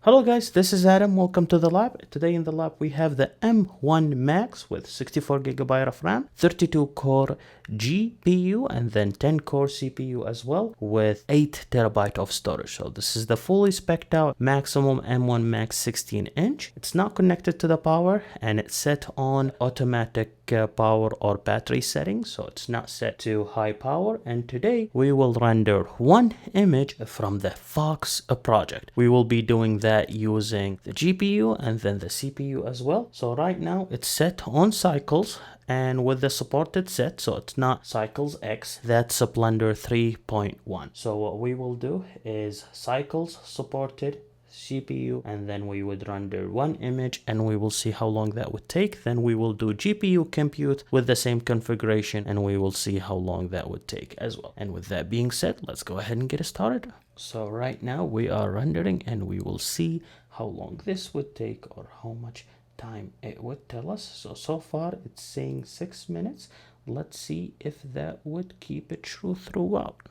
Hello guys, this is Adam. Welcome to the lab. Today in the lab we have the M1 Max with 64GB of RAM, 32 core GPU and then 10 core CPU as well with 8TB of storage. So this is the fully spec'd out maximum M1 Max 16-inch. It's not connected to the power and it's set on automatic power or battery settings, so it's not set to high power. And today we will render one image from the Fox project. We will be doing that using the GPU and then the CPU as well. So right now it's set on cycles and with the supported set, so it's not cycles X, that's a Blender 3.1. So what we will do is cycles supported CPU, and then we would render one image and we will see how long that would take. Then we will do GPU compute with the same configuration and we will see how long that would take as well. And with that being said, let's go ahead and get it started. So right now we are rendering and we will see how long this would take or how much time it would tell us. So far it's saying 6 minutes. Let's see if that would keep it true throughout.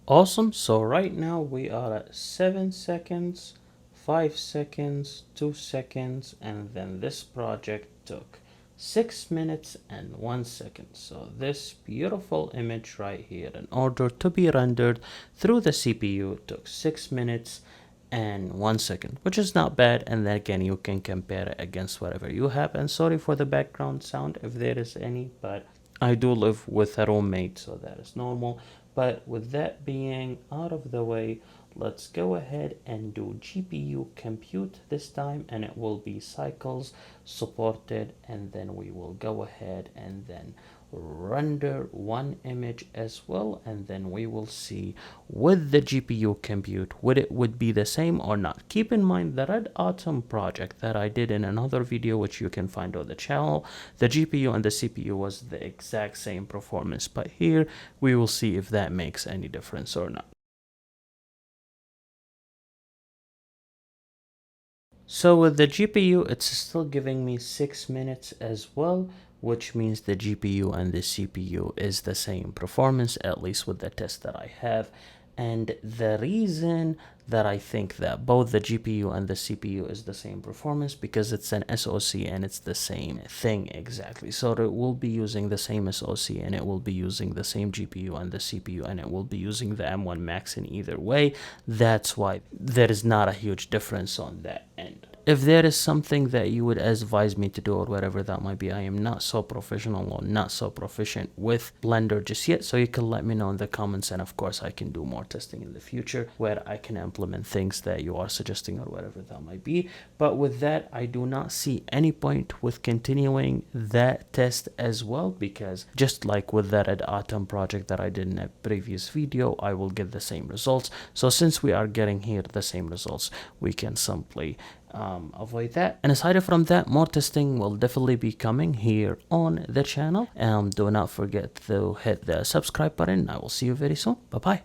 Awesome. So right now we are at 7 seconds, 5 seconds, 2 seconds, and then this project took 6 minutes and 1 second. So this beautiful image right here, in order to be rendered through the CPU, took 6 minutes and 1 second, which is not bad. And then again, you can compare it against whatever you have. And sorry for the background sound if there is any, but I do live with a roommate, so that is normal. But with that being out of the way, let's go ahead and do GPU compute this time, and it will be cycles supported, and then we will go ahead and then render one image as well, and then we will see with the GPU compute would it would be the same or not. Keep in mind the Red Atom project that I did in another video, which you can find on the channel, the GPU and the CPU was the exact same performance, but here we will see if that makes any difference or not. So with the GPU, it's still giving me 6 minutes as well, which means the GPU and the CPU is the same performance, at least with the test that I have. And the reason that I think that both the GPU and the CPU is the same performance, because it's an SoC and it's the same thing exactly. So it will be using the same SoC and it will be using the same GPU and the CPU and it will be using the M1 Max in either way. That's why there is not a huge difference on that end. If there is something that you would advise me to do or whatever that might be, I am not so professional or not so proficient with Blender just yet, so you can let me know in the comments, and of course I can do more testing in the future where I can implement things that you are suggesting or whatever that might be. But with that, I do not see any point with continuing that test as well, because just like with that Red Atom project that I did in a previous video, I will get the same results. So since we are getting here the same results, we can simply avoid that. And aside from that, more testing will definitely be coming here on the channel. Do not forget to hit the subscribe button. I will see you very soon. Bye bye.